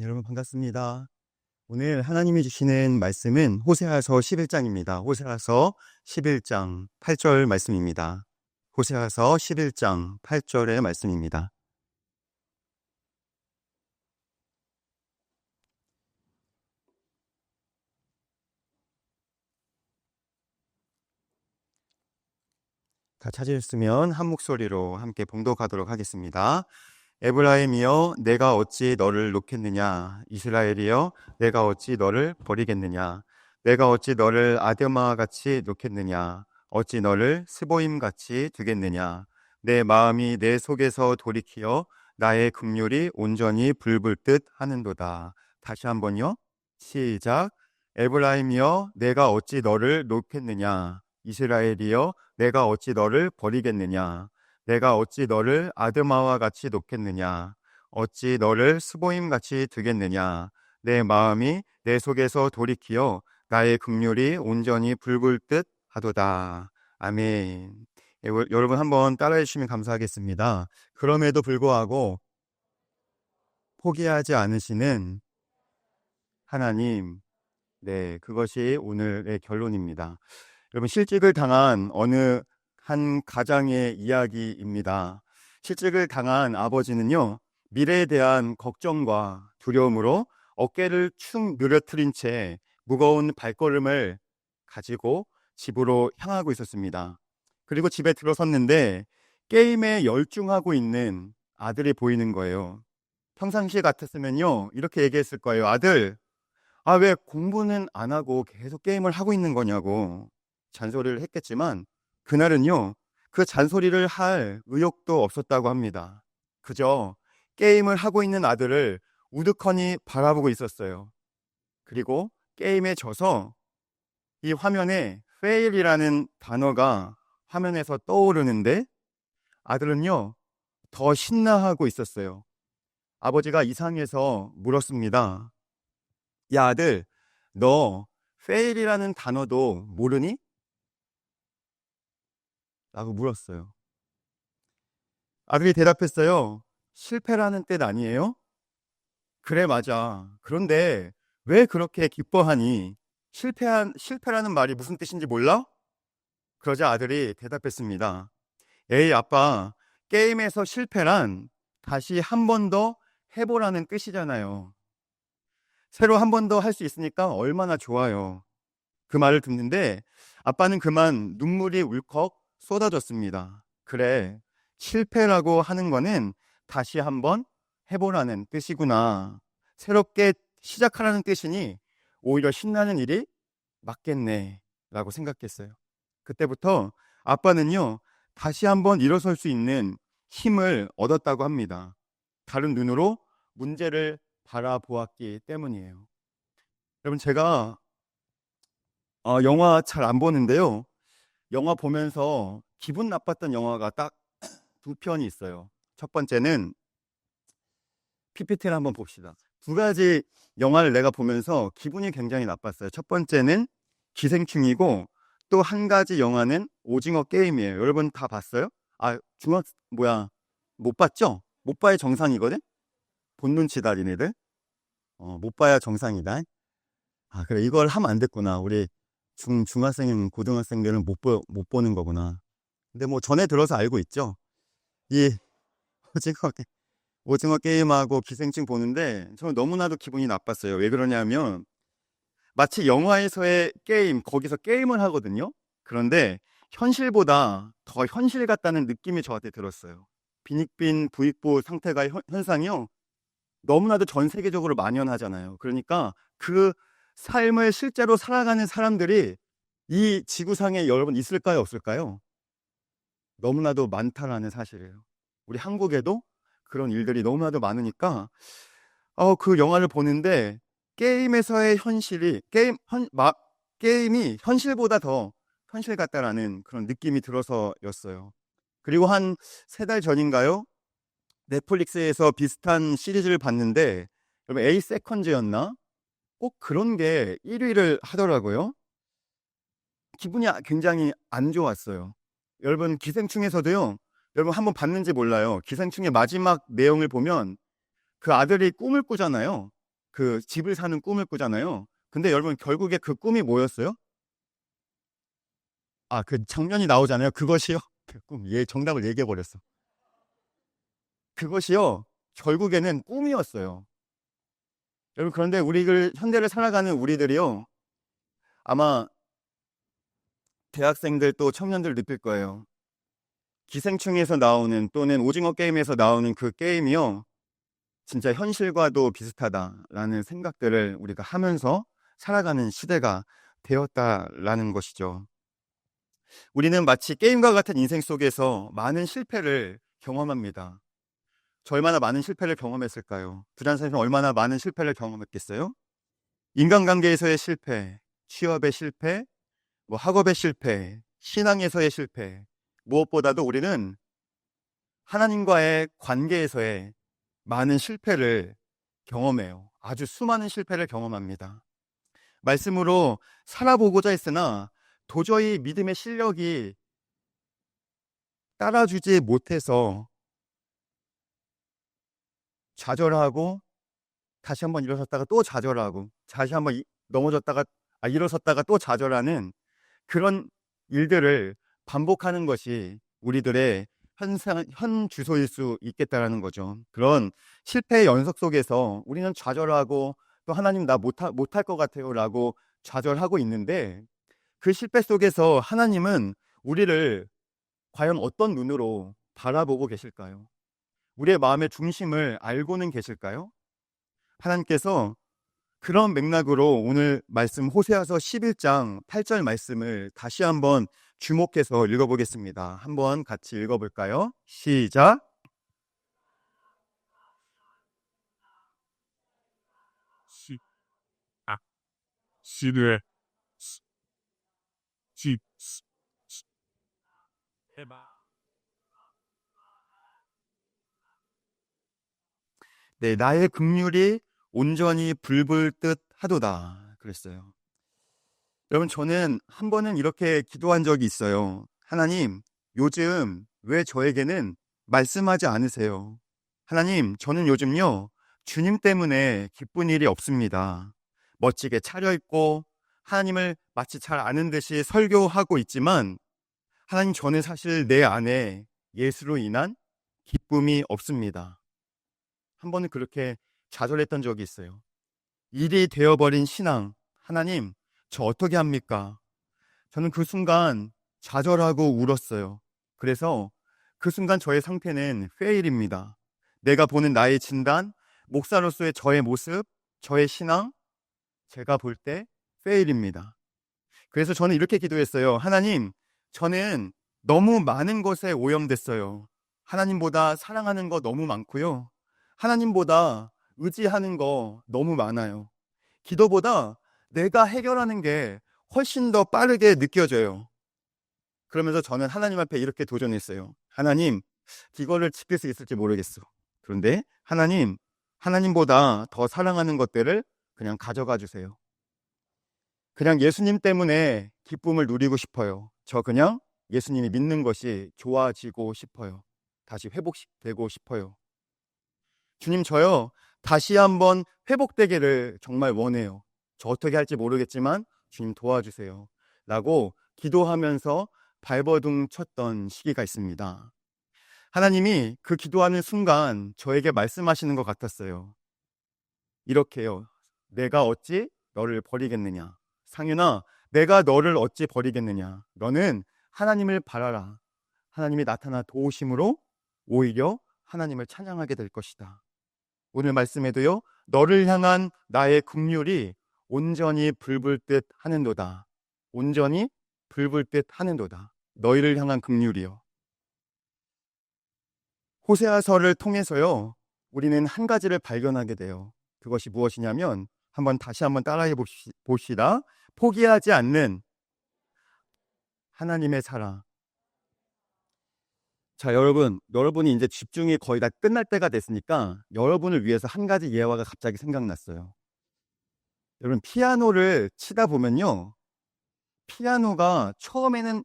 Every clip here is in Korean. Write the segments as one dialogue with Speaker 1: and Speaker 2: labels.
Speaker 1: 여러분 반갑습니다. 오늘 하나님이 주시는 말씀은 호세아서 11장입니다. 호세아서 11장 8절 말씀입니다. 호세아서 11장 8절의 말씀입니다. 다 찾으셨으면 한 목소리로 함께 봉독하도록 하겠습니다. 에브라임이여 내가 어찌 너를 놓겠느냐, 이스라엘이여 내가 어찌 너를 버리겠느냐, 내가 어찌 너를 아드마와 같이 놓겠느냐, 어찌 너를 스보임 같이 두겠느냐, 내 마음이 내 속에서 돌이키어 나의 긍휼이 온전히 불불 듯 하는도다. 다시 한번요. 시작. 에브라임이여 내가 어찌 너를 놓겠느냐, 이스라엘이여 내가 어찌 너를 버리겠느냐, 내가 어찌 너를 아드마와 같이 놓겠느냐, 어찌 너를 스보임 같이 두겠느냐, 내 마음이 내 속에서 돌이키어 나의 긍휼이 온전히 불불 듯 하도다. 아멘. 여러분 한번 따라해 주시면 감사하겠습니다. 그럼에도 불구하고 포기하지 않으시는 하나님, 네, 그것이 오늘의 결론입니다. 여러분, 실직을 당한 어느 한 가장의 이야기입니다. 실직을 당한 아버지는요, 미래에 대한 걱정과 두려움으로 어깨를 축 늘어뜨린 채 무거운 발걸음을 가지고 집으로 향하고 있었습니다. 그리고 집에 들어섰는데 게임에 열중하고 있는 아들이 보이는 거예요. 평상시 같았으면요, 이렇게 얘기했을 거예요. 아들, 왜 공부는 안 하고 계속 게임을 하고 있는 거냐고 잔소리를 했겠지만, 그날은요, 그 잔소리를 할 의욕도 없었다고 합니다. 그저 게임을 하고 있는 아들을 우두커니 바라보고 있었어요. 그리고 게임에 져서 이 화면에 fail이라는 단어가 화면에서 떠오르는데, 아들은요, 더 신나하고 있었어요. 아버지가 이상해서 물었습니다. 야, 아들, 너 fail이라는 단어도 모르니? 라고 물었어요. 아들이 대답했어요. 실패라는 뜻 아니에요? 그래, 맞아. 그런데 왜 그렇게 기뻐하니? 실패라는 말이 무슨 뜻인지 몰라? 그러자 아들이 대답했습니다. 에이, 아빠, 게임에서 실패란 다시 한 번 더 해보라는 뜻이잖아요. 새로 한 번 더 할 수 있으니까 얼마나 좋아요. 그 말을 듣는데 아빠는 그만 눈물이 울컥 쏟아졌습니다. 그래, 실패라고 하는 거는 다시 한번 해보라는 뜻이구나. 새롭게 시작하라는 뜻이니 오히려 신나는 일이 맞겠네 라고 생각했어요. 그때부터 아빠는요, 다시 한번 일어설 수 있는 힘을 얻었다고 합니다. 다른 눈으로 문제를 바라보았기 때문이에요. 여러분, 제가 영화 잘 안 보는데요, 영화 보면서 기분 나빴던 영화가 딱 두 편이 있어요. 첫 번째는 PPT를 한번 봅시다. 두 가지 영화를 내가 보면서 기분이 굉장히 나빴어요. 첫 번째는 기생충이고, 또 한 가지 영화는 오징어 게임이에요. 여러분 다 봤어요? 못 봤죠? 못 봐야 정상이거든? 본 눈치 달린 애들? 못 봐야 정상이다. 그래, 이걸 하면 안 됐구나. 우리 중학생, 고등학생들은 못 보는 거구나. 근데 뭐 전에 들어서 알고 있죠? 이 오징어, 오징어 게임하고 기생충 보는데 저는 너무나도 기분이 나빴어요. 왜 그러냐면 마치 영화에서의 게임, 거기서 게임을 하거든요. 그런데 현실보다 더 현실 같다는 느낌이 저한테 들었어요. 빈익빈 부익부 상태가 현상이요, 너무나도 전 세계적으로 만연하잖아요. 그러니까 그 삶을 실제로 살아가는 사람들이 이 지구상에 여러분 있을까요, 없을까요? 너무나도 많다라는 사실이에요. 우리 한국에도 그런 일들이 너무나도 많으니까 그 영화를 보는데 게임에서의 현실이 게임이 현실보다 더 현실 같다라는 그런 느낌이 들어서였어요. 그리고 한 3달 전인가요? 넷플릭스에서 비슷한 시리즈를 봤는데, 여러분 A 세컨즈였나? 꼭 그런 게 1위를 하더라고요. 기분이 굉장히 안 좋았어요. 여러분 기생충에서도요, 여러분 한번 봤는지 몰라요. 기생충의 마지막 내용을 보면 그 아들이 꿈을 꾸잖아요. 그 집을 사는 꿈을 꾸잖아요. 근데 여러분 결국에 그 꿈이 뭐였어요? 아, 그 장면이 나오잖아요. 그것이요. 그 꿈. 얘 정답을 얘기해 버렸어. 그것이요. 결국에는 꿈이었어요. 여러분 그런데 우리를 현대를 살아가는 우리들이요. 아마 대학생들 또 청년들 느낄 거예요. 기생충에서 나오는 또는 오징어 게임에서 나오는 그 게임이요. 진짜 현실과도 비슷하다라는 생각들을 우리가 하면서 살아가는 시대가 되었다라는 것이죠. 우리는 마치 게임과 같은 인생 속에서 많은 실패를 경험합니다. 저 얼마나 많은 실패를 경험했을까요? 부장 선생님 얼마나 많은 실패를 경험했겠어요? 인간관계에서의 실패, 취업의 실패, 뭐 학업의 실패, 신앙에서의 실패, 무엇보다도 우리는 하나님과의 관계에서의 많은 실패를 경험해요. 아주 수많은 실패를 경험합니다. 말씀으로 살아보고자 했으나 도저히 믿음의 실력이 따라주지 못해서 좌절하고 다시 한번 일어섰다가 또 좌절하고 다시 한번 넘어졌다가 일어섰다가 또 좌절하는 그런 일들을 반복하는 것이 우리들의 현 주소일 수 있겠다라는 거죠. 그런 실패의 연속 속에서 우리는 좌절하고 또 하나님 나 못할 것 같아요 라고 좌절하고 있는데 그 실패 속에서 하나님은 우리를 과연 어떤 눈으로 바라보고 계실까요? 우리의 마음의 중심을 알고는 계실까요? 하나님께서 그런 맥락으로 오늘 말씀 호세아서 11장 8절 말씀을 다시 한번 주목해서 읽어보겠습니다. 한번 같이 읽어볼까요? 시작.
Speaker 2: 시, 아, 시르에, 시, 시, 해봐.
Speaker 1: 네, 나의 긍휼이 온전히 불불 듯 하도다. 그랬어요. 여러분, 저는 한 번은 이렇게 기도한 적이 있어요. 하나님, 요즘 왜 저에게는 말씀하지 않으세요? 하나님, 저는 요즘요, 주님 때문에 기쁜 일이 없습니다. 멋지게 차려입고, 하나님을 마치 잘 아는 듯이 설교하고 있지만, 하나님, 저는 사실 내 안에 예수로 인한 기쁨이 없습니다. 한 번은 그렇게 좌절했던 적이 있어요. 일이 되어버린 신앙, 하나님, 저 어떻게 합니까? 저는 그 순간 좌절하고 울었어요. 그래서 그 순간 저의 상태는 페일입니다. 내가 보는 나의 진단, 목사로서의 저의 모습, 저의 신앙, 제가 볼 때 페일입니다. 그래서 저는 이렇게 기도했어요. 하나님, 저는 너무 많은 것에 오염됐어요. 하나님보다 사랑하는 거 너무 많고요. 하나님보다 의지하는 거 너무 많아요. 기도보다 내가 해결하는 게 훨씬 더 빠르게 느껴져요. 그러면서 저는 하나님 앞에 이렇게 도전했어요. 하나님, 이거를 지킬 수 있을지 모르겠어. 그런데 하나님보다 더 사랑하는 것들을 그냥 가져가 주세요. 그냥 예수님 때문에 기쁨을 누리고 싶어요. 저 그냥 예수님이 믿는 것이 좋아지고 싶어요. 다시 회복되고 싶어요. 주님, 저요, 다시 한번 회복되기를 정말 원해요. 저 어떻게 할지 모르겠지만 주님 도와주세요. 라고 기도하면서 발버둥 쳤던 시기가 있습니다. 하나님이 그 기도하는 순간 저에게 말씀하시는 것 같았어요. 이렇게요. 내가 어찌 너를 버리겠느냐. 상윤아, 내가 너를 어찌 버리겠느냐. 너는 하나님을 바라라. 하나님이 나타나 도우심으로 오히려 하나님을 찬양하게 될 것이다. 오늘 말씀에도요. 너를 향한 나의 긍휼이 온전히 불불 듯 하는도다. 온전히 불불 듯 하는도다. 너희를 향한 긍휼이요. 호세아서를 통해서요. 우리는 한 가지를 발견하게 돼요. 그것이 무엇이냐면 다시 한번 따라해 봅시다. 포기하지 않는 하나님의 사랑. 자, 여러분이 이제 집중이 거의 다 끝날 때가 됐으니까 여러분을 위해서 한 가지 예화가 갑자기 생각났어요. 여러분, 피아노를 치다 보면요. 피아노가 처음에는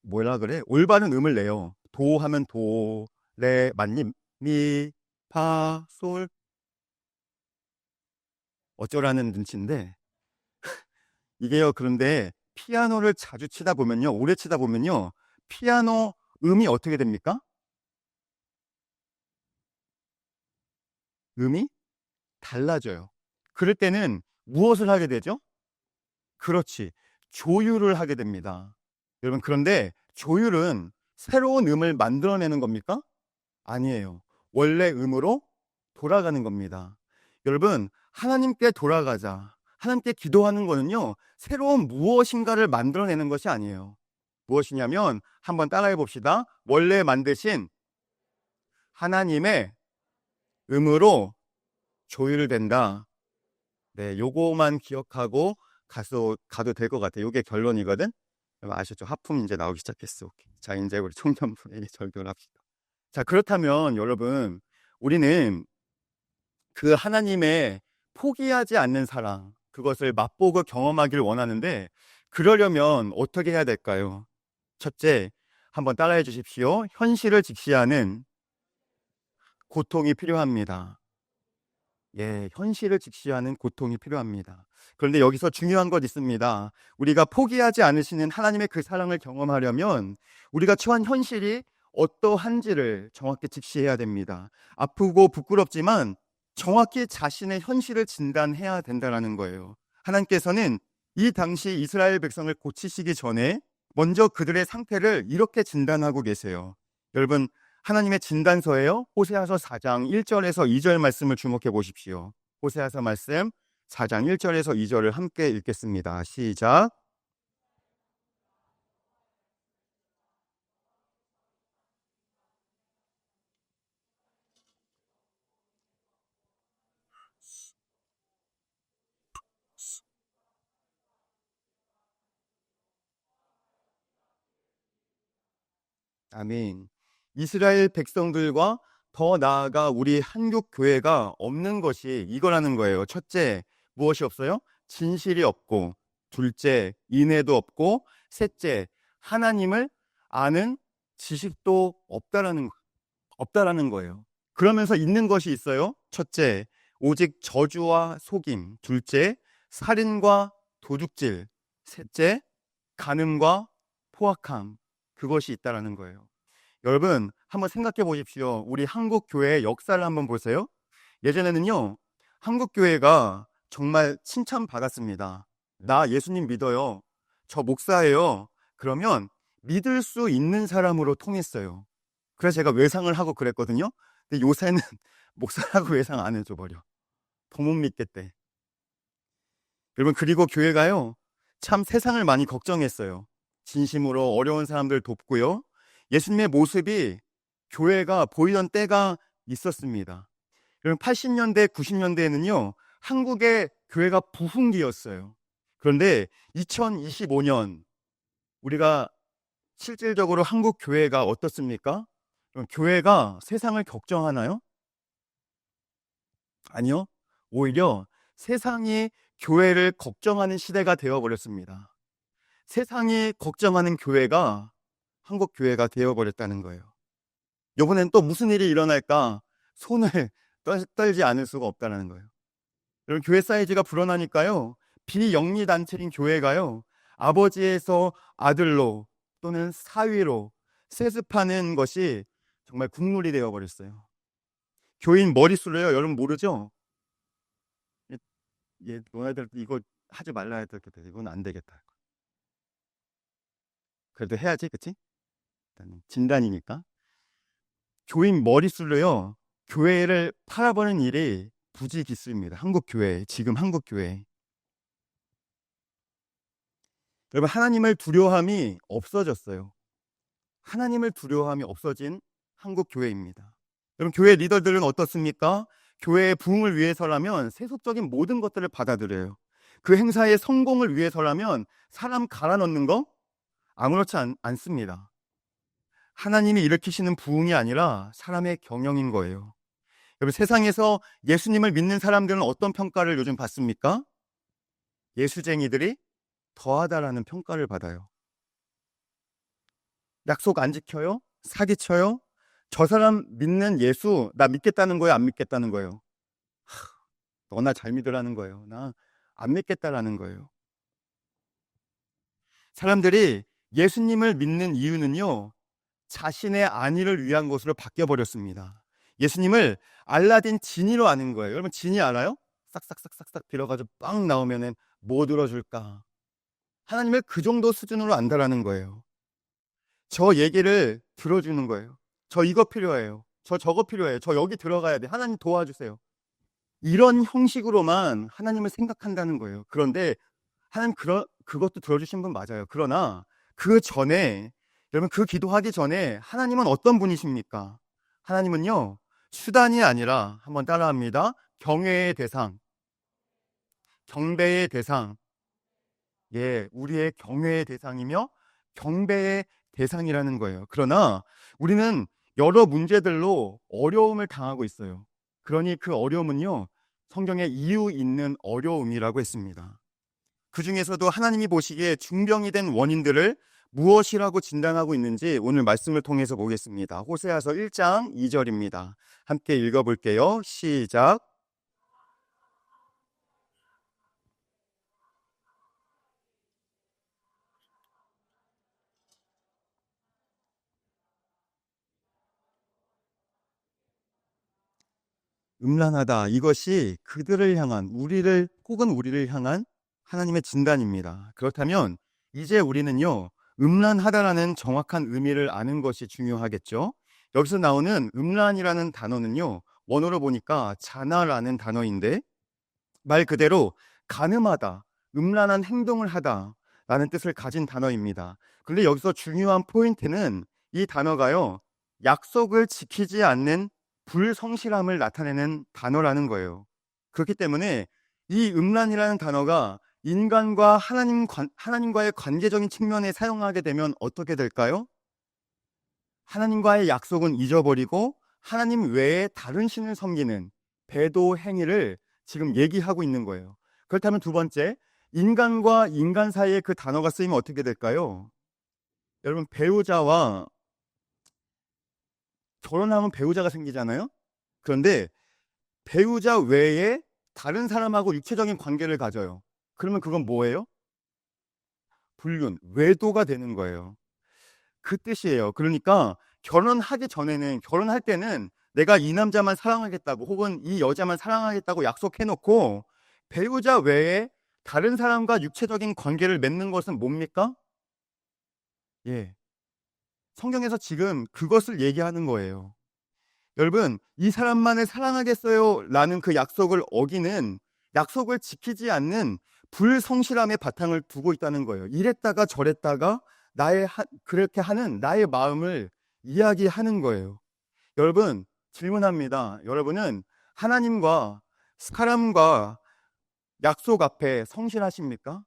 Speaker 1: 뭐라 그래? 올바른 음을 내요. 도 하면 도, 레, 맞니? 미, 파, 솔. 어쩌라는 눈치인데 이게요. 그런데 피아노를 자주 치다 보면요. 오래 치다 보면요. 피아노 음이 어떻게 됩니까? 음이 달라져요. 그럴 때는 무엇을 하게 되죠? 그렇지. 조율을 하게 됩니다. 여러분, 그런데 조율은 새로운 음을 만들어내는 겁니까? 아니에요. 원래 음으로 돌아가는 겁니다. 여러분, 하나님께 돌아가자. 하나님께 기도하는 거는요, 새로운 무엇인가를 만들어내는 것이 아니에요. 무엇이냐면, 한번 따라해 봅시다. 원래 만드신 하나님의 음으로 조율된다. 네, 요거만 기억하고 가도 될 것 같아요. 요게 결론이거든. 여러분 아셨죠? 하품 이제 나오기 시작했어. 오케이. 자, 이제 우리 청년부에게 절교를 합시다. 자, 그렇다면 여러분, 우리는 그 하나님의 포기하지 않는 사랑, 그것을 맛보고 경험하기를 원하는데, 그러려면 어떻게 해야 될까요? 첫째, 한번 따라해 주십시오. 현실을 직시하는 고통이 필요합니다. 예, 현실을 직시하는 고통이 필요합니다. 그런데 여기서 중요한 것 있습니다. 우리가 포기하지 않으시는 하나님의 그 사랑을 경험하려면 우리가 처한 현실이 어떠한지를 정확히 직시해야 됩니다. 아프고 부끄럽지만 정확히 자신의 현실을 진단해야 된다는 거예요. 하나님께서는 이 당시 이스라엘 백성을 고치시기 전에 먼저 그들의 상태를 이렇게 진단하고 계세요. 여러분, 하나님의 진단서예요. 호세아서 4장 1절에서 2절 말씀을 주목해 보십시오. 호세아서 말씀 4장 1절에서 2절을 함께 읽겠습니다. 시작. 아멘. 이스라엘 백성들과 더 나아가 우리 한국 교회가 없는 것이 이거라는 거예요. 첫째, 무엇이 없어요? 진실이 없고, 둘째, 인애도 없고, 셋째, 하나님을 아는 지식도 없다라는 거예요. 그러면서 있는 것이 있어요. 첫째, 오직 저주와 속임. 둘째, 살인과 도둑질. 셋째, 간음과 포악함. 그것이 있다라는 거예요. 여러분, 한번 생각해 보십시오. 우리 한국 교회의 역사를 한번 보세요. 예전에는요, 한국 교회가 정말 칭찬받았습니다. 나 예수님 믿어요. 저 목사예요. 그러면 믿을 수 있는 사람으로 통했어요. 그래서 제가 외상을 하고 그랬거든요. 근데 요새는 목사라고 외상 안 해줘 버려. 더 못 믿겠대. 여러분, 그리고 교회가요, 참 세상을 많이 걱정했어요. 진심으로 어려운 사람들 돕고요. 예수님의 모습이 교회가 보이던 때가 있었습니다. 여러분, 80년대, 90년대에는요, 한국의 교회가 부흥기였어요. 그런데 2025년, 우리가 실질적으로 한국 교회가 어떻습니까? 그럼 교회가 세상을 걱정하나요? 아니요. 오히려 세상이 교회를 걱정하는 시대가 되어버렸습니다. 세상이 걱정하는 교회가 한국 교회가 되어버렸다는 거예요. 이번엔 또 무슨 일이 일어날까 손을 떨지 않을 수가 없다는 거예요. 여러분, 교회 사이즈가 불어나니까요, 비영리 단체인 교회가요, 아버지에서 아들로 또는 사위로 세습하는 것이 정말 국룰이 되어버렸어요. 교인 머릿수로요, 여러분 모르죠? 너네들 이거 하지 말라 했을 때 이건 안 되겠다. 그래도 해야지, 그치? 일단 진단이니까. 교인 머릿수로요, 교회를 팔아버리는 일이 부지기수입니다. 한국 교회, 지금 한국 교회. 여러분, 하나님을 두려워함이 없어졌어요. 하나님을 두려워함이 없어진 한국 교회입니다. 여러분, 교회 리더들은 어떻습니까? 교회의 부흥을 위해서라면 세속적인 모든 것들을 받아들여요. 그 행사의 성공을 위해서라면 사람 갈아 넣는 거 아무렇지 않습니다. 하나님이 일으키시는 부흥이 아니라 사람의 경영인 거예요. 여러분, 세상에서 예수님을 믿는 사람들은 어떤 평가를 요즘 받습니까? 예수쟁이들이 더하다라는 평가를 받아요. 약속 안 지켜요? 사기쳐요? 저 사람 믿는 예수 나 믿겠다는 거예요? 안 믿겠다는 거예요? 너나 잘 믿으라는 거예요. 나 안 믿겠다라는 거예요. 사람들이 예수님을 믿는 이유는요, 자신의 안위를 위한 것으로 바뀌어 버렸습니다. 예수님을 알라딘 지니로 아는 거예요. 여러분 지니 알아요? 싹싹싹싹싹 빌어가지고 빵 나오면은 뭐 들어줄까? 하나님을 그 정도 수준으로 안다라는 거예요. 저 얘기를 들어주는 거예요. 저 이거 필요해요. 저 저거 필요해요. 저 여기 들어가야 돼. 하나님 도와주세요. 이런 형식으로만 하나님을 생각한다는 거예요. 그런데 하나님 그것도 들어주신 분 맞아요. 그러나 그 전에, 여러분 그 기도하기 전에 하나님은 어떤 분이십니까? 하나님은요, 수단이 아니라, 한번 따라합니다. 경외의 대상, 경배의 대상, 예, 우리의 경외의 대상이며 경배의 대상이라는 거예요. 그러나 우리는 여러 문제들로 어려움을 당하고 있어요. 그러니 그 어려움은요, 성경에 이유 있는 어려움이라고 했습니다. 그 중에서도 하나님이 보시기에 중병이 된 원인들을 무엇이라고 진단하고 있는지 오늘 말씀을 통해서 보겠습니다. 호세아서 1장 2절입니다. 함께 읽어볼게요. 시작. 음란하다. 이것이 그들을 향한, 우리를 혹은 우리를 향한 하나님의 진단입니다. 그렇다면 이제 우리는요, 음란하다라는 정확한 의미를 아는 것이 중요하겠죠. 여기서 나오는 음란이라는 단어는요, 원어로 보니까 자나라는 단어인데 말 그대로 간음하다, 음란한 행동을 하다 라는 뜻을 가진 단어입니다. 그런데 여기서 중요한 포인트는 이 단어가요, 약속을 지키지 않는 불성실함을 나타내는 단어라는 거예요. 그렇기 때문에 이 음란이라는 단어가 인간과 하나님과의 관계적인 측면에 사용하게 되면 어떻게 될까요? 하나님과의 약속은 잊어버리고 하나님 외에 다른 신을 섬기는 배도 행위를 지금 얘기하고 있는 거예요. 그렇다면 두 번째, 인간과 인간 사이에 그 단어가 쓰이면 어떻게 될까요? 여러분, 배우자와 결혼하면 배우자가 생기잖아요. 그런데 배우자 외에 다른 사람하고 육체적인 관계를 가져요. 그러면 그건 뭐예요? 불륜, 외도가 되는 거예요. 그 뜻이에요. 그러니까 결혼하기 전에는, 결혼할 때는 내가 이 남자만 사랑하겠다고 혹은 이 여자만 사랑하겠다고 약속해놓고 배우자 외에 다른 사람과 육체적인 관계를 맺는 것은 뭡니까? 예. 성경에서 지금 그것을 얘기하는 거예요. 여러분, 이 사람만을 사랑하겠어요 라는 그 약속을 어기는, 약속을 지키지 않는 불성실함의 바탕을 두고 있다는 거예요. 이랬다가 저랬다가 그렇게 하는 나의 마음을 이야기하는 거예요. 여러분, 질문합니다. 여러분은 하나님과 사람과 약속 앞에 성실하십니까?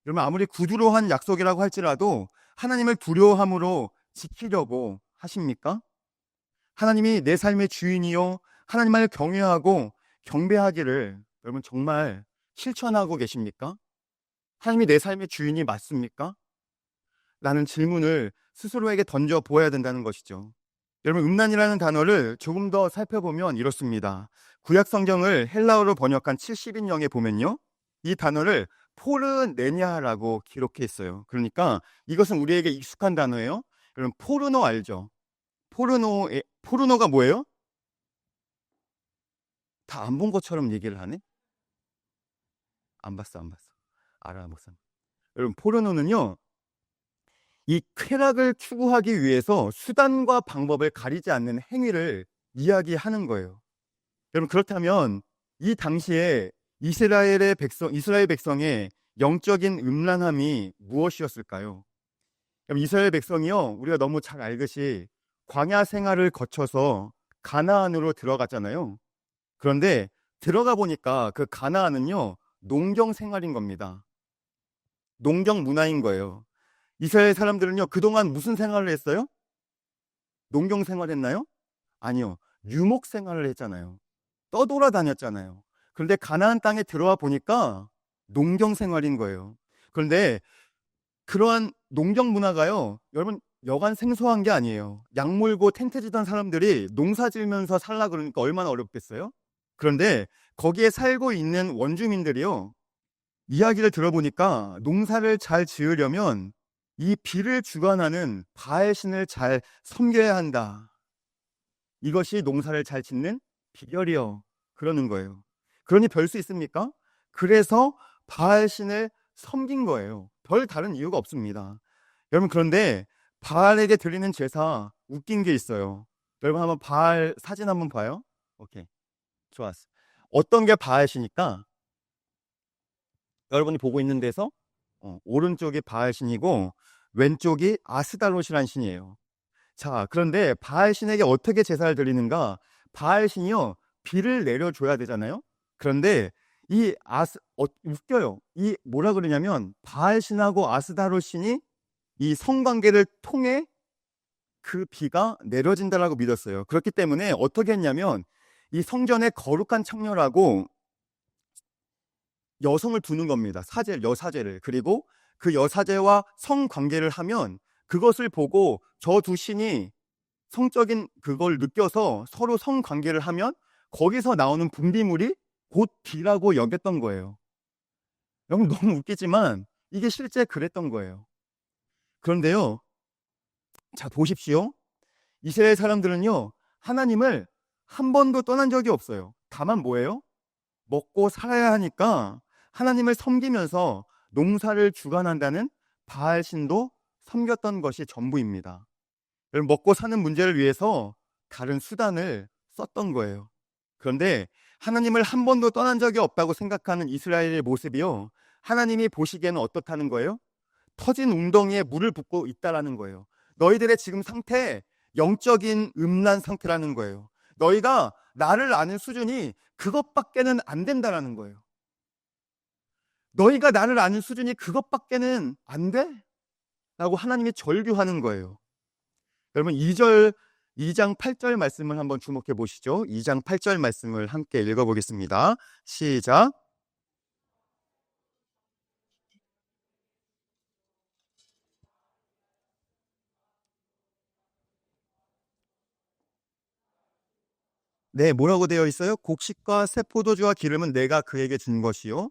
Speaker 1: 여러분, 아무리 구두로한 약속이라고 할지라도 하나님을 두려워함으로 지키려고 하십니까? 하나님이 내 삶의 주인이요, 하나님을 경외하고 경배하기를 여러분 정말 실천하고 계십니까? 하나님이 내 삶의 주인이 맞습니까? 라는 질문을 스스로에게 던져 보아야 된다는 것이죠. 여러분, 음란이라는 단어를 조금 더 살펴보면 이렇습니다. 구약 성경을 헬라어로 번역한 70인명에 보면요, 이 단어를 포르네냐라고 기록해 있어요. 그러니까 이것은 우리에게 익숙한 단어예요. 여러분, 포르노 알죠? 포르노가 뭐예요? 다 안 본 것처럼 얘기를 하네? 안 봤어, 안 봤어. 알아, 목사님. 여러분, 포르노는요, 이 쾌락을 추구하기 위해서 수단과 방법을 가리지 않는 행위를 이야기하는 거예요. 여러분, 그렇다면 이 당시에 이스라엘 백성의 영적인 음란함이 무엇이었을까요? 그럼 이스라엘 백성이요, 우리가 너무 잘 알듯이 광야 생활을 거쳐서 가나안으로 들어갔잖아요. 그런데 들어가 보니까 그 가나안은요, 농경 생활인 겁니다. 농경 문화인 거예요. 이스라엘 사람들은요, 그동안 무슨 생활을 했어요? 농경 생활했나요? 아니요. 유목 생활을 했잖아요. 떠돌아다녔잖아요. 그런데 가나안 땅에 들어와 보니까 농경 생활인 거예요. 그런데 그러한 농경 문화가요, 여러분, 여간 생소한 게 아니에요. 약 몰고 텐트 지던 사람들이 농사 지으면서 살라 그러니까 얼마나 어렵겠어요? 그런데 거기에 살고 있는 원주민들이요, 이야기를 들어보니까 농사를 잘 지으려면 이 비를 주관하는 바알 신을 잘 섬겨야 한다. 이것이 농사를 잘 짓는 비결이요. 그러는 거예요. 그러니 별 수 있습니까? 그래서 바알 신을 섬긴 거예요. 별 다른 이유가 없습니다. 여러분, 그런데 바알에게 드리는 제사 웃긴 게 있어요. 여러분 한번 바알 사진 한번 봐요. 오케이. 좋았어. 어떤 게 바알신일까? 여러분이 보고 있는 데서 오른쪽이 바알신이고 왼쪽이 아스다롯이라는 신이에요. 자, 그런데 바알신에게 어떻게 제사를 드리는가? 바알신이요, 비를 내려줘야 되잖아요. 그런데 웃겨요. 이 뭐라 그러냐면 바알신하고 아스다롯 신이 이 성관계를 통해 그 비가 내려진다라고 믿었어요. 그렇기 때문에 어떻게 했냐면 이 성전에 거룩한 창녀라고 여성을 두는 겁니다. 여사제를. 그리고 그 여사제와 성관계를 하면 그것을 보고 저 두 신이 성적인 그걸 느껴서 서로 성관계를 하면 거기서 나오는 분비물이 곧 비라고 여겼던 거예요. 여러분, 너무 웃기지만 이게 실제 그랬던 거예요. 그런데요, 자 보십시오. 이스라엘 사람들은요, 하나님을 한 번도 떠난 적이 없어요. 다만 뭐예요? 먹고 살아야 하니까 하나님을 섬기면서 농사를 주관한다는 바알 신도 섬겼던 것이 전부입니다. 먹고 사는 문제를 위해서 다른 수단을 썼던 거예요. 그런데 하나님을 한 번도 떠난 적이 없다고 생각하는 이스라엘의 모습이요, 하나님이 보시기에는 어떻다는 거예요? 터진 웅덩이에 물을 붓고 있다라는 거예요. 너희들의 지금 상태, 영적인 음란 상태라는 거예요. 너희가 나를 아는 수준이 그것밖에는 안 된다라는 거예요. 너희가 나를 아는 수준이 그것밖에는 안 돼? 라고 하나님이 절규하는 거예요. 여러분, 2장 8절 말씀을 한번 주목해 보시죠. 2장 8절 말씀을 함께 읽어보겠습니다. 시작. 네, 뭐라고 되어 있어요? 곡식과 새 포도주와 기름은 내가 그에게 준 것이요,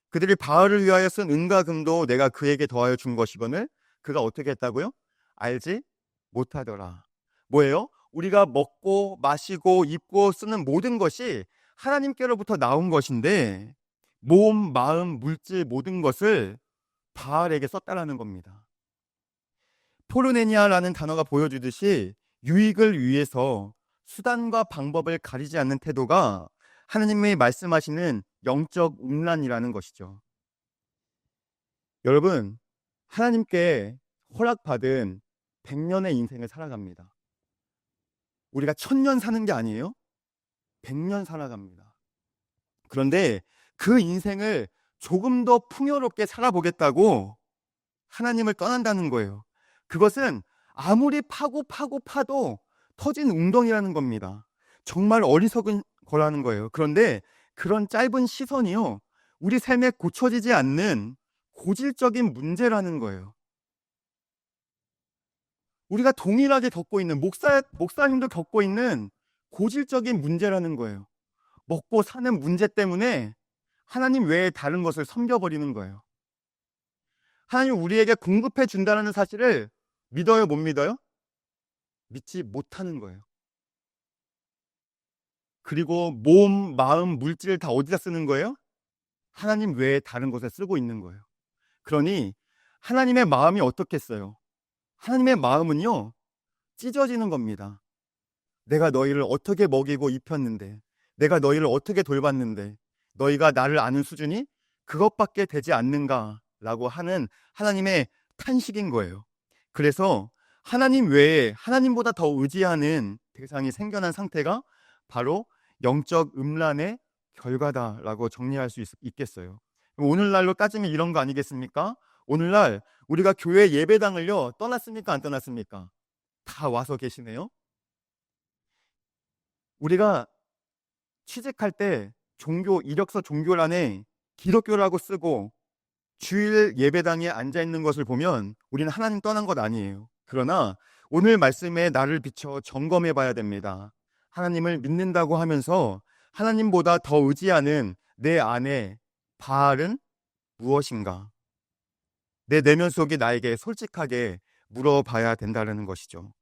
Speaker 1: 그들이 바알을 위하여 쓴 은과 금도 내가 그에게 더하여 준 것이거늘 그가 어떻게 했다고요? 알지 못하더라. 뭐예요? 우리가 먹고 마시고 입고 쓰는 모든 것이 하나님께로부터 나온 것인데 몸, 마음, 물질 모든 것을 바알에게 썼다라는 겁니다. 포르네니아라는 단어가 보여주듯이 유익을 위해서 수단과 방법을 가리지 않는 태도가 하나님이 말씀하시는 영적 음란이라는 것이죠. 여러분, 하나님께 허락받은 100년의 인생을 살아갑니다. 우리가 1000년 사는 게 아니에요. 100년 살아갑니다. 그런데 그 인생을 조금 더 풍요롭게 살아보겠다고 하나님을 떠난다는 거예요. 그것은 아무리 파도 터진 웅덩이라는 겁니다. 정말 어리석은 거라는 거예요. 그런데 그런 짧은 시선이요, 우리 삶에 고쳐지지 않는 고질적인 문제라는 거예요. 우리가 동일하게 겪고 있는, 목사님도 겪고 있는 고질적인 문제라는 거예요. 먹고 사는 문제 때문에 하나님 외에 다른 것을 섬겨버리는 거예요. 하나님 우리에게 공급해 준다는 사실을 믿어요, 못 믿어요? 믿지 못하는 거예요. 그리고 몸, 마음, 물질을 다 어디다 쓰는 거예요? 하나님 외에 다른 곳에 쓰고 있는 거예요. 그러니 하나님의 마음이 어떻겠어요? 하나님의 마음은요, 찢어지는 겁니다. 내가 너희를 어떻게 먹이고 입혔는데, 내가 너희를 어떻게 돌봤는데 너희가 나를 아는 수준이 그것밖에 되지 않는가 라고 하는 하나님의 탄식인 거예요. 그래서 하나님 외에 하나님보다 더 의지하는 대상이 생겨난 상태가 바로 영적 음란의 결과다라고 정리할 수 있겠어요. 오늘날로 따지면 이런 거 아니겠습니까? 오늘날 우리가 교회 예배당을요, 떠났습니까? 안 떠났습니까? 다 와서 계시네요. 우리가 취직할 때 이력서 종교란에 기독교라고 쓰고 주일 예배당에 앉아 있는 것을 보면 우리는 하나님 떠난 것 아니에요. 그러나 오늘 말씀에 나를 비춰 점검해 봐야 됩니다. 하나님을 믿는다고 하면서 하나님보다 더 의지하는 내 안에 바알은 무엇인가? 내 내면 속이 나에게 솔직하게 물어봐야 된다는 것이죠.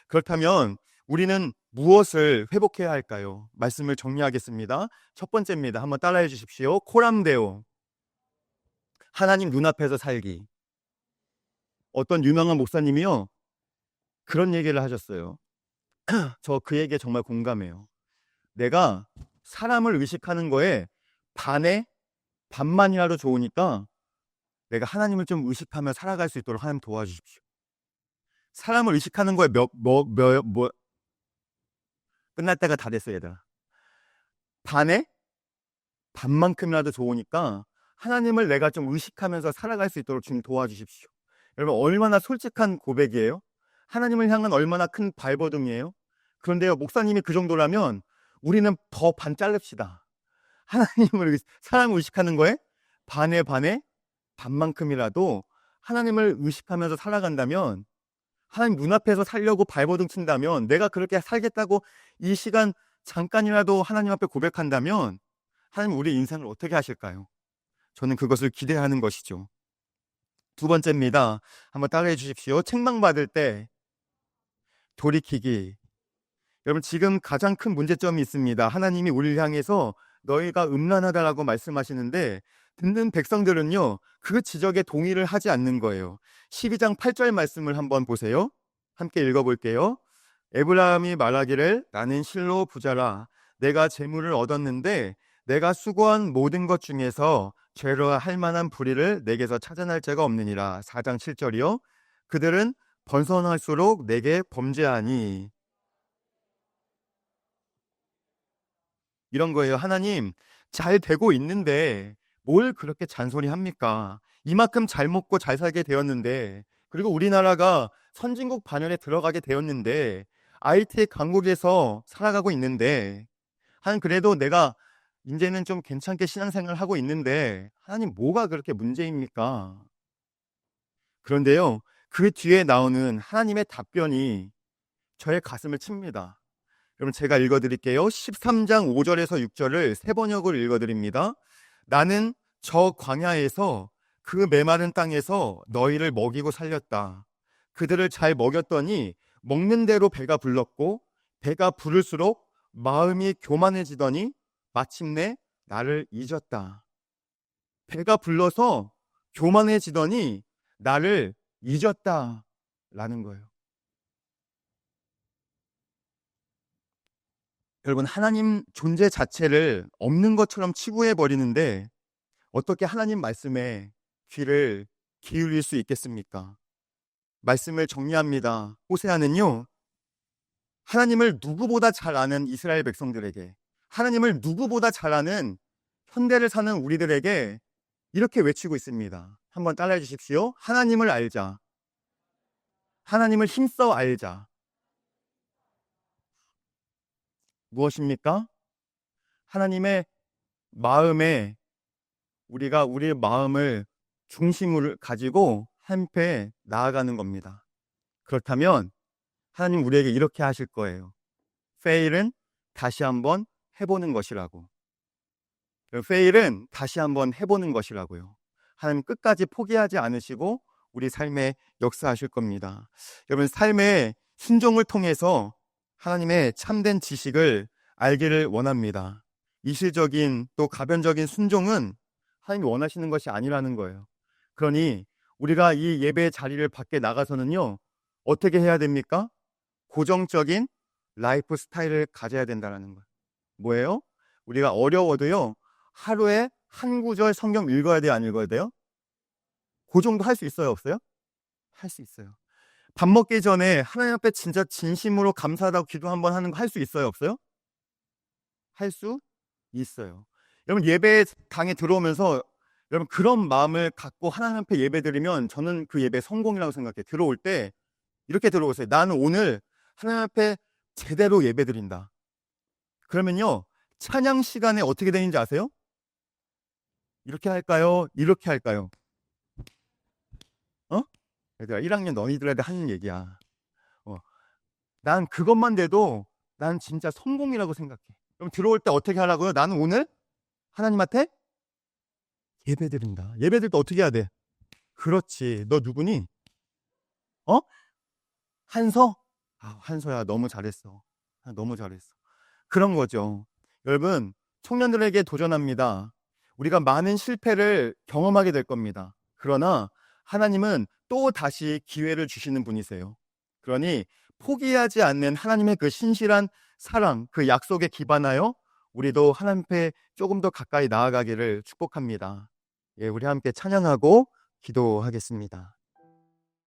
Speaker 1: 그렇다면 우리는 무엇을 회복해야 할까요? 말씀을 정리하겠습니다. 첫 번째입니다. 한번 따라해 주십시오. 코람데오. 하나님 눈앞에서 살기. 어떤 유명한 목사님이요, 그런 얘기를 하셨어요. 저 그 얘기에 정말 공감해요. 내가 사람을 의식하는 거에 반만이라도 좋으니까 내가 하나님을 좀 의식하며 살아갈 수 있도록 하나님 도와주십시오. 사람을 의식하는 거에 끝날 때가 다 됐어요, 얘들아. 반만큼이라도 좋으니까 하나님을 내가 좀 의식하면서 살아갈 수 있도록 주님 도와주십시오. 여러분, 얼마나 솔직한 고백이에요? 하나님을 향한 얼마나 큰 발버둥이에요? 그런데요, 목사님이 그 정도라면 우리는 더 반 자릅시다. 사람을 의식하는 거에 반만큼이라도 하나님을 의식하면서 살아간다면, 하나님 눈앞에서 살려고 발버둥 친다면, 내가 그렇게 살겠다고 이 시간 잠깐이라도 하나님 앞에 고백한다면 하나님 우리 인생을 어떻게 하실까요? 저는 그것을 기대하는 것이죠. 두 번째입니다. 한번 따라해 주십시오. 책망받을 때 돌이키기. 여러분, 지금 가장 큰 문제점이 있습니다. 하나님이 우리를 향해서 너희가 음란하다라고 말씀하시는데 듣는 백성들은요, 그 지적에 동의를 하지 않는 거예요. 12장 8절 말씀을 한번 보세요. 함께 읽어볼게요. 에브라함이 말하기를 나는 실로 부자라. 내가 재물을 얻었는데 내가 수고한 모든 것 중에서 죄로 할 만한 불의를 내게서 찾아낼 죄가 없느니라. 4장 7절이요. 그들은 번성할수록 내게 범죄하니. 이런 거예요. 하나님, 잘 되고 있는데 뭘 그렇게 잔소리합니까? 이만큼 잘 먹고 잘 살게 되었는데, 그리고 우리나라가 선진국 반열에 들어가게 되었는데, IT 강국에서 살아가고 있는데, 그래도 내가 이제는 좀 괜찮게 신앙생활을 하고 있는데 하나님 뭐가 그렇게 문제입니까? 그런데요, 그 뒤에 나오는 하나님의 답변이 저의 가슴을 칩니다. 여러분, 제가 읽어드릴게요. 13장 5절에서 6절을 세 번역을 읽어드립니다. 나는 저 광야에서 그 메마른 땅에서 너희를 먹이고 살렸다. 그들을 잘 먹였더니 먹는 대로 배가 불렀고 배가 부를수록 마음이 교만해지더니 마침내 나를 잊었다. 배가 불러서 교만해지더니 나를 잊었다 라는 거예요. 여러분, 하나님 존재 자체를 없는 것처럼 치부해 버리는데 어떻게 하나님 말씀에 귀를 기울일 수 있겠습니까? 말씀을 정리합니다. 호세아는요, 하나님을 누구보다 잘 아는 이스라엘 백성들에게, 하나님을 누구보다 잘 아는 현대를 사는 우리들에게 이렇게 외치고 있습니다. 한번 따라해 주십시오. 하나님을 알자. 하나님을 힘써 알자. 무엇입니까? 하나님의 마음에, 우리가 우리의 마음을 중심으로 가지고 한패 나아가는 겁니다. 그렇다면 하나님 우리에게 이렇게 하실 거예요. fail은 다시 한번 해보는 것이라고. fail은 다시 한번 해보는 것이라고요. 하나님 끝까지 포기하지 않으시고 우리 삶에 역사하실 겁니다. 여러분, 삶의 순종을 통해서 하나님의 참된 지식을 알기를 원합니다. 이실적인 또 가변적인 순종은 하나님이 원하시는 것이 아니라는 거예요. 그러니 우리가 이 예배 자리를 밖에 나가서는요, 어떻게 해야 됩니까? 고정적인 라이프 스타일을 가져야 된다는 거예요. 뭐예요? 우리가 어려워도요, 하루에 한 구절 성경 읽어야 돼요, 안 읽어야 돼요? 그 정도 할 수 있어요, 없어요? 할 수 있어요. 밥 먹기 전에 하나님 앞에 진짜 진심으로 감사하다고 기도 한번 하는 거 할 수 있어요, 없어요? 할 수 있어요. 여러분, 예배당에 들어오면서 여러분 그런 마음을 갖고 하나님 앞에 예배드리면 저는 그 예배 성공이라고 생각해요. 들어올 때 이렇게 들어오세요. 나는 오늘 하나님 앞에 제대로 예배드린다. 그러면요, 찬양 시간에 어떻게 되는지 아세요? 이렇게 할까요? 이렇게 할까요? 얘들아, 1학년 너희들한테 하는 얘기야. 난 그것만 돼도 난 진짜 성공이라고 생각해. 그럼 들어올 때 어떻게 하라고요? 나는 오늘 하나님한테 예배드린다. 예배드릴 때 어떻게 해야 돼? 그렇지. 너 누구니? 어? 한서? 아, 한서야, 너무 잘했어. 아, 너무 잘했어. 그런 거죠. 여러분, 청년들에게 도전합니다. 우리가 많은 실패를 경험하게 될 겁니다. 그러나 하나님은 또 다시 기회를 주시는 분이세요. 그러니 포기하지 않는 하나님의 그 신실한 사랑, 그 약속에 기반하여 우리도 하나님 앞에 조금 더 가까이 나아가기를 축복합니다. 예, 우리 함께 찬양하고 기도하겠습니다.